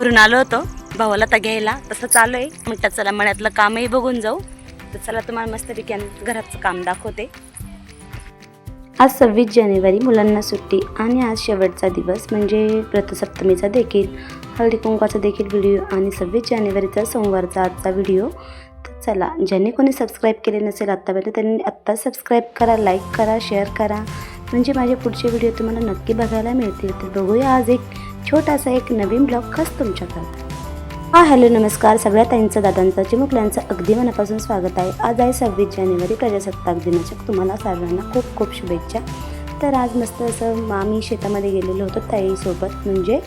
फिरून आलो होतो भावाला तर घ्यायला, तसं चालू आहे. म्हटलं चला मळ्यातलं कामही बघून जाऊ. तर चला तुम्हाला मस्तपैकी घराचं काम दाखवते. आज 26 जानेवारी, मुलांना सुट्टी आणि आज शेवटचा दिवस म्हणजे रथसप्तमीचा देखील, हळदी कुंकवाचा देखील व्हिडिओ आणि 26 जानेवारीचा सोमवारचा आजचा व्हिडिओ. तर चला, ज्यांनी कोणी सबस्क्राईब केले नसेल आत्तापर्यंत त्यांनी आत्ता सबस्क्राईब करा, लाईक करा, शेअर करा, म्हणजे माझे पुढचे व्हिडिओ तुम्हाला नक्की बघायला मिळतील. तर बघूया आज एक छोटासा एक नवीन ब्लॉग खास तुमच्याकडे. हॅलो नमस्कार सगळ्या ताईंचं, दादांचं, चिमुकल्यांचं अगदी मनापासून स्वागत आहे. आज आहे 26 जानेवारी, प्रजासत्ताक दिनाच्या तुम्हाला सर्वांना खूप खूप शुभेच्छा. तर आज मस्त असं आम्ही शेतामध्ये गेलेलो होतो ताईसोबत, म्हणजे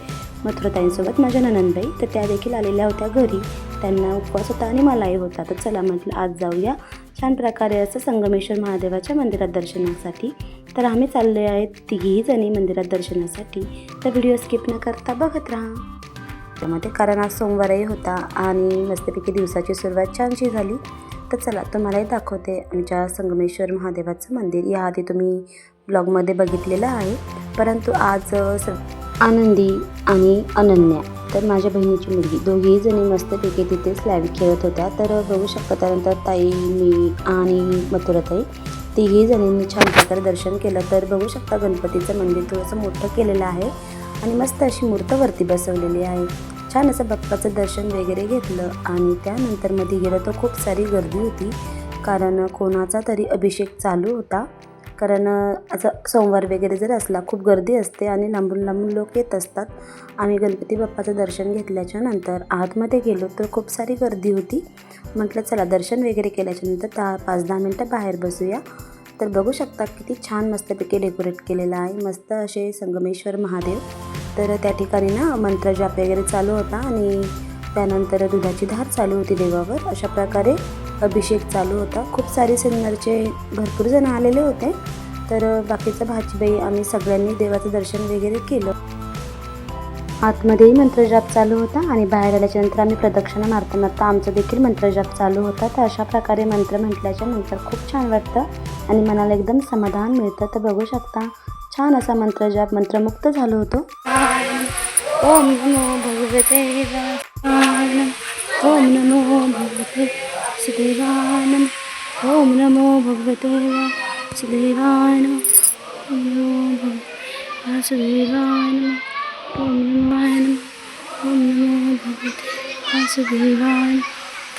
मथुराताईंसोबत, माझ्या ननंदबाई. तर त्या देखील आलेल्या होत्या घरी, त्यांना उपवास होता आणि मलाही होता. तर चला म्हटलं आज जाऊया छान प्रकारे असं संगमेश्वर महादेवाच्या मंदिरात दर्शनासाठी. तर आम्ही चालले आहेत तिघीही जणी मंदिरात दर्शनासाठी. तर व्हिडिओ स्किप न करता बघत राहा त्यामध्ये, कारण आज सोमवारही होता आणि मस्तपैकी दिवसाची सुरुवात छानशी झाली. तर चला तुम्हालाही दाखवते आमच्या संगमेश्वर महादेवाचं मंदिर. याआधी तुम्ही ब्लॉगमध्ये बघितलेलं आहे, परंतु आज आनंदी आणि अनन्या, तर माझ्या बहिणीची मुलगी, दोघीही जणी मस्तपैकी तिथे स्लॅब खेळत होत्या. तर बघू शकता, त्यानंतर ताई, मी आणि मथुराताई तिघी जणींनी छान प्रकारे दर्शन केलं. तर बघू शकता गणपतीचं मंदिर थोडंसं मोठं केलेलं आहे आणि मस्त अशी मूर्त वरती बसवलेली आहे. छान असं बाप्पाचं दर्शन वगैरे घेतलं आणि त्यानंतर मध्ये गेलं तर खूप सारी गर्दी होती, कारण कोणाचा तरी अभिषेक चालू होता. कारण असं सोमवार वगैरे जर असला खूप गर्दी असते आणि लांबून लांबून लोक येत असतात. आम्ही गणपती बाप्पाचं दर्शन घेतल्याच्या नंतर आतमध्ये गेलो तर खूप सारी गर्दी होती. म्हटलं चला दर्शन वगैरे केल्याच्यानंतर 5-10 मिनटं बाहेर बसूया. तर बघू शकता किती छान मस्तपैकी डेकोरेट केलेलं आहे, मस्त असे संगमेश्वर महादेव. तर त्या ठिकाणी ना मंत्रजाप वगैरे चालू होता आणि त्यानंतर दुधाची धार चालू होती देवावर. अशा प्रकारे अभिषेक चालू होता. खूप सारे सिन्नरचे भरपूर जण आलेले होते. तर बाकीचं भाजीबाई आम्ही सगळ्यांनी देवाचं दर्शन वगैरे केलं. आतमध्येही मंत्रजाप चालू होता आणि बाहेर आल्याच्यानंतर आम्ही प्रदक्षिणा मारता मारता आमचा देखील मंत्रजाप चालू होता. तर अशा प्रकारे मंत्र म्हटल्याच्या नंतर खूप छान वाटतं आणि मनाला एकदम समाधान मिळतं. तर बघू शकता छान असा मंत्रजाप, मंत्रमुक्त झालो होतो. ओम नमो भगवते वासुदेवाय, ओम नमो भगवते वासुदेवाय, ओम नमो भगवते वासुदेवाय, ओम नमो वासुदेवाय, ओम नमो भगवते वासुदेवाय,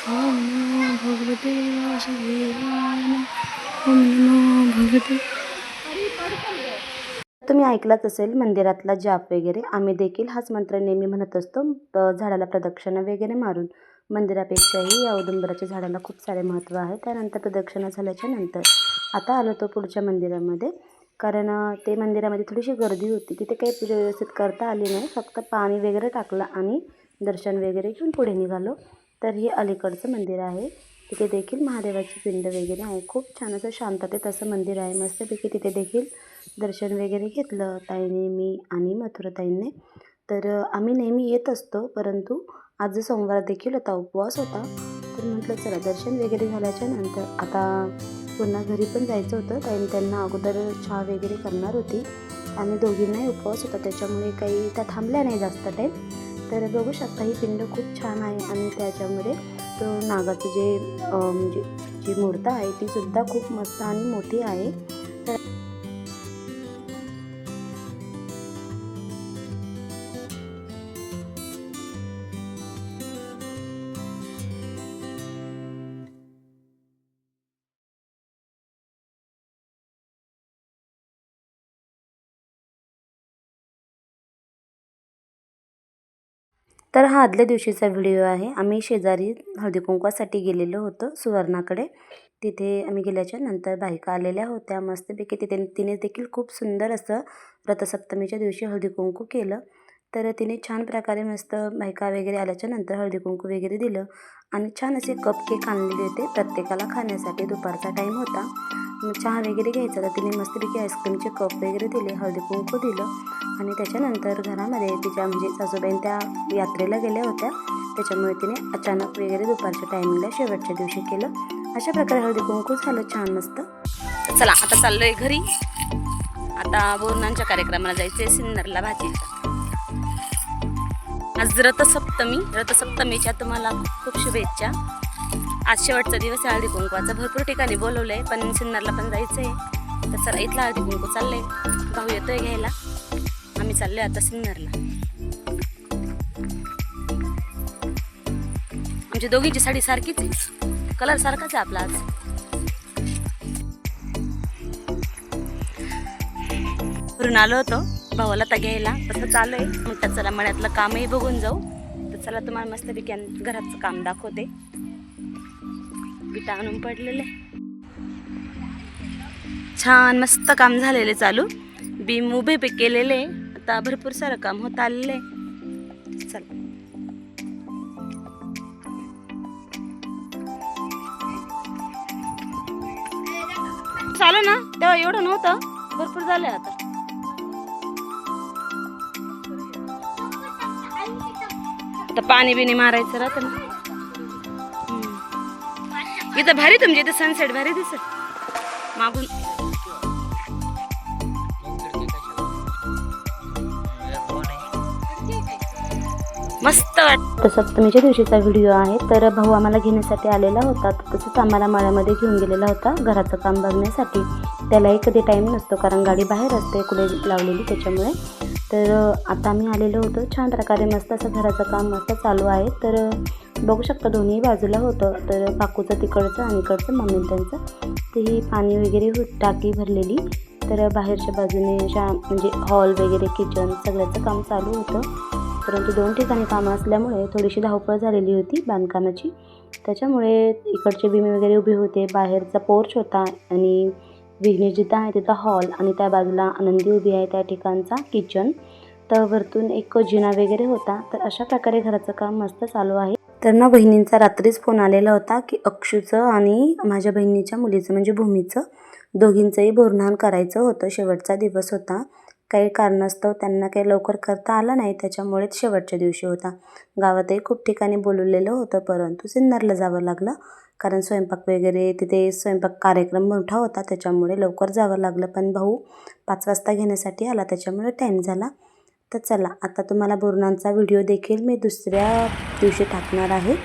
ओम नमो भगवते वासुदेवाय, ओम नमो भगवते. तुम्ही ऐकलाच असेल मंदिरातला जाप वगैरे. आम्ही देखील हाच मंत्र नेहमी म्हणत असतो झाडाला प्रदक्षिणा वगैरे मारून. मंदिरापेक्षाही या औदुंबराच्या झाडाला खूप सारे महत्त्व आहे. त्यानंतर प्रदक्षिणा झाल्याच्या नंतर आता आलो तो पुढच्या मंदिरामध्ये, कारण ते मंदिरामध्ये थोडीशी गर्दी होती. तिथे काही पूजा व्यवस्थित करता आली नाही, फक्त पाणी वगैरे टाकलं आणि दर्शन वगैरे घेऊन पुढे निघालो. तर हे अलीकडचं मंदिर आहे. तिथे देखील महादेवाची पिंड वगैरे आहे. खूप छान असं शांततेत असं मंदिर आहे. मस्तपैकी तिथे देखील दर्शन वगैरे घेतलं ताईने, मी आणि मथुराताईंनी. तर आम्ही नेहमी येत असतो, परंतु आज सोमवार देखील होता, उपवास होता. तर म्हटलं चला दर्शन वगैरे झाल्याच्या नंतर आता पुन्हा घरी पण जायचं होतं. त्यांना अगोदर चहा वगैरे करणार होती आणि दोघींनाही उपवास होता, त्याच्यामुळे काही त्या थांबल्या नाही जास्त टाईम. तर बघू शकता ही पिंड खूप छान आहे आणि त्याच्यामध्ये तो नागाचं जे म्हणजे जी मूर्त आहे ती सुद्धा खूप मस्त आणि मोठी आहे. तर हा आदल्या दिवशीचा व्हिडिओ आहे. आम्ही शेजारी हळदी कुंकवासाठी गेलेलो होतो सुवर्णाकडे. तिथे आम्ही गेल्याच्या नंतर बायका आलेल्या होत्या मस्तपैकी. तिने देखील खूप सुंदर असं रथसप्तमीच्या दिवशी हळदी कुंकू केलं. तर तिने छान प्रकारे मस्त बायका वगैरे आल्याच्या नंतर हळदी कुंकू वगैरे दिलं आणि छान असे कप केक आणलेले होते प्रत्येकाला खाण्यासाठी. दुपारचा टाईम होता, चहा वगैरे घ्यायचा, तर तिने मस्तपैकी आईस्क्रीमचे कप वगैरे दिले, हळदी कुंकू दिलं आणि त्याच्यानंतर घरामध्ये तिच्या म्हणजे सासूबाईन त्या यात्रेला गेल्या होत्या, त्याच्यामुळे तिने अचानक वगैरे दुपारच्या टायमिंगला शेवटच्या दिवशी केलं. अशा प्रकारे हळदी कुंकू झालं छान मस्त. चला आता चाललोय घरी. आता बोरणांच्या कार्यक्रमाला जायचं आहे सिन्नरला भाजीला. आज रथसप्तमीच्या तुम्हाला खूप शुभेच्छा. आज शेवटचा दिवस आहे हळदी कुंकवाचा. भरपूर ठिकाणी बोलवलंय पण सिन्नरला पण जायचं आहे. तर चला इथला हळदी कुंकू चाललंय. भाऊ येतोय घ्यायला. आम्ही चाललोय आता सिन्नरला. आमच्या दोघींची साडी सारखीच आहे, कलर सारखाच आहे आपला. आज घरून आलो होतो भावाला तर घ्यायला. तसं चालू आहे. म्हणतात चला मळ्यातलं कामही बघून जाऊ. तर चला तुम्हाला मस्तपैकी घराचं काम दाखवते. विटा आणून पडलेले छान मस्त काम झालेले चालू. बीम उभे पे केलेले. आता भरपूर सारं काम होत आलेले. चला चालू ना, तेव्हा एवढं नव्हतं, भरपूर झालंय आता. आता पाणी बिणी मारायचं राहतं ना. इथं भारी, तुमच्या इथं सनसेट भारी दिसत मागून. मस्त वाटतं. सप्तमीच्या दिवशीचा व्हिडिओ आहे. तर भाऊ आम्हाला घेण्यासाठी आलेला होता. तसंच आम्हाला मळ्यामध्ये घेऊन गेलेला होता घराचं काम बघण्यासाठी. त्यालाही कधी टाईम नसतो कारण गाडी बाहेर असते कुठे लावलेली, त्याच्यामुळे. तर आता आम्ही आलेलो होतो. छान प्रकारे मस्त असं घराचं काम मस्त चालू आहे. तर बघू शकता दोन्ही बाजूला होतं. तर काकूचं तिकडचं आणि इकडचं मम्मी त्यांचं तेही पाणी वगैरे टाकी भरलेली. तर बाहेरच्या बाजूने अशा म्हणजे हॉल वगैरे किचन सगळ्याचं काम चालू होतं. परंतु 2 ठिकाणी कामं असल्यामुळे थोडीशी धावपळ झालेली होती बांधकामाची. त्याच्यामुळे इकडचे बिमे वगैरे उभे होते. बाहेरचा पोर्च होता आणि विघ्नेश जिथं आहे तिथं हॉल आणि त्या बाजूला आनंदी उभी आहे त्या ठिकाणचा किचन. तर वरतून एक जिना वगैरे होता. तर अशा प्रकारे घराचं काम मस्त चालू आहे. तर ना बहिणींचा रात्रीच फोन आलेला होता की अक्षूचं आणि माझ्या बहिणीच्या मुलीचं म्हणजे भूमीचं दोघींचंही बोरन्हाण करायचं होतं. शेवटचा दिवस होता. काही कारणास्तव त्यांना काही लवकर करता आलं नाही, त्याच्यामुळेच शेवटच्या दिवशी होता. गावातही खूप ठिकाणी बोलवलेलं होतं परंतु सिन्नरला जावं लागलं कारण स्वयंपाक वगैरे तिथे स्वयंपाक कार्यक्रम मोठा होता, त्याच्यामुळे लवकर जावं लागलं. पण भाऊ 5 वाजता घेण्यासाठी आला, त्याच्यामुळे टाईम झाला. तर चला आता तुम्हाला बोरन्हाणचा व्हिडिओ देखील मी दुसऱ्या दिवशी टाकणार आहे.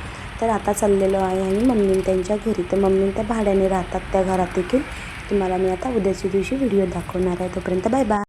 तर आता चाललेलो आहे आणि मम्मी त्यांच्या घरी. तर मम्मी त्या भाड्याने राहतात त्या घरात देखील तुम्हाला मी आता उद्याच्या दिवशी व्हिडिओ दाखवणार आहे. तोपर्यंत बाय बाय.